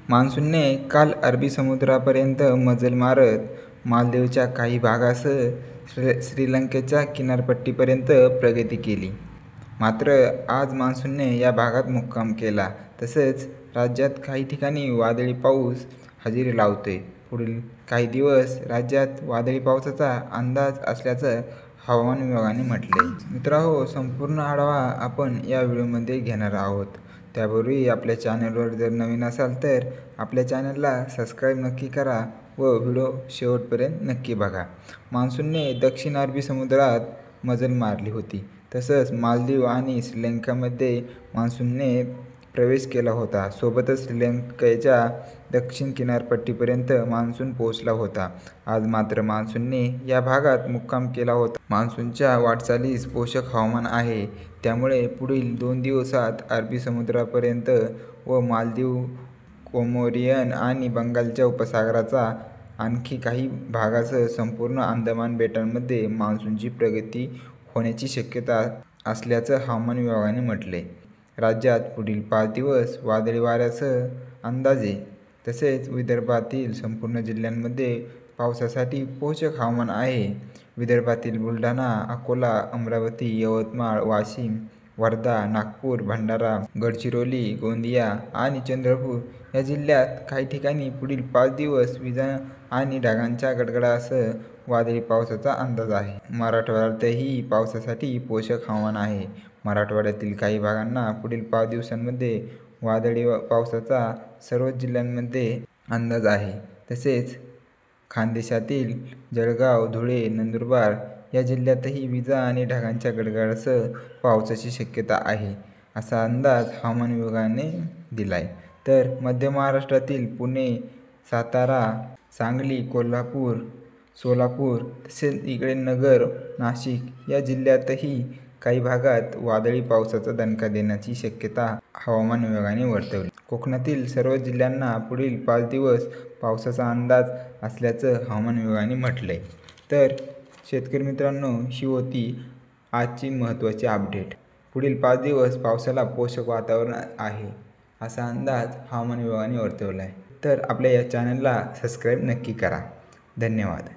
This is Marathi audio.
मान्सूनने काल अरबी समुद्रापर्यंत मजल मारत मालदीवच्या काही भागासह श्रीलंकेच्या किनारपट्टीपर्यंत प्रगती केली. मात्र आज मान्सूनने या भागात मुक्काम केला. तसंच राज्यात काही ठिकाणी वादळी पाऊस हजेरी लावतोय. पुढील काही दिवस राज्यात वादळी पावसाचा अंदाज असल्याचं हवामान विभागाने म्हटलंय. मित्रांनो, संपूर्ण आढावा आपण या व्हिडिओमध्ये घेणार आहोत. त्यापूर्वी आपल्या चॅनलवर जर नवीन असाल तर आपल्या चॅनलला सबस्क्राईब नक्की करा व व्हिडिओ शेवटपर्यंत नक्की बघा. मान्सूनने दक्षिण अरबी समुद्रात मजल मारली होती. तसंच मालदीव आणि श्रीलंकेमध्ये मान्सूनने प्रवेश केला होता. सोबतच श्रीलंकेच्या दक्षिण किनारपट्टीपर्यंत मान्सून पोहोचला होता. आज मात्र मान्सूनने या भागात मुक्काम केला होता. मान्सूनच्या वाटचालीस पोषक हवामान आहे. त्यामुळे पुढील 2 दिवसात अरबी समुद्रापर्यंत व मालदीव, कोमोरियन आणि बंगालच्या उपसागराचा आणखी काही भागासह संपूर्ण अंदमान बेटांमध्ये मान्सूनची प्रगती होण्याची शक्यता असल्याचं हवामान विभागाने म्हटलंय. राज्यात पुढील 5 दिवस वादळी वाऱ्यासह अंदाजे. तसेच विदर्भातील संपूर्ण जिल्ह्यांमध्ये पावसासाठी पोषक हवामान आहे. विदर्भातील बुलढाणा, अकोला, अमरावती, यवतमाळ, वाशिम, वर्धा, नागपूर, भंडारा, गडचिरोली, गोंदिया आणि चंद्रपूर या जिल्ह्यात काही ठिकाणी पुढील 5 दिवस विजा आणि ढगांच्या गडगडाटासह वादळी पावसाचा अंदाज आहे. मराठवाड्यातही पावसासाठी पोषक हवामान आहे. मराठवाड्यातील काही भागांना पुढील 5 दिवसांमध्ये वादळी पावसाचा सर्वच जिल्ह्यांमध्ये अंदाज आहे. तसेच खानदेशातील जळगाव, धुळे, नंदुरबार या जिल्ह्यातही विजा आणि ढगांच्या गडगडाटासह पावसाची शक्यता आहे, असा अंदाज हवामान विभागाने दिलाय. तर मध्य महाराष्ट्रातील पुणे, सातारा, सांगली, कोल्हापूर, सोलापूर तसेच इकडे नगर, नाशिक या जिल्ह्यातही काही भागात वादळी पावसाचा दणका देण्याची शक्यता हवामान विभागाने वर्तवली. कोकणातील सर्व जिल्ह्यांना पुढील 5 दिवस पावसाचा अंदाज असल्याचं हवामान विभागाने म्हटलंय. तर शेतकरी मित्रांनो, ही होती आजची महत्त्वाची अपडेट. पुढील 5 दिवस पावसाला पोषक वातावरण आहे, असा अंदाज हवामान विभागाने वर्तवला आहे. तर आपल्या या चॅनलला सबस्क्राईब नक्की करा. धन्यवाद.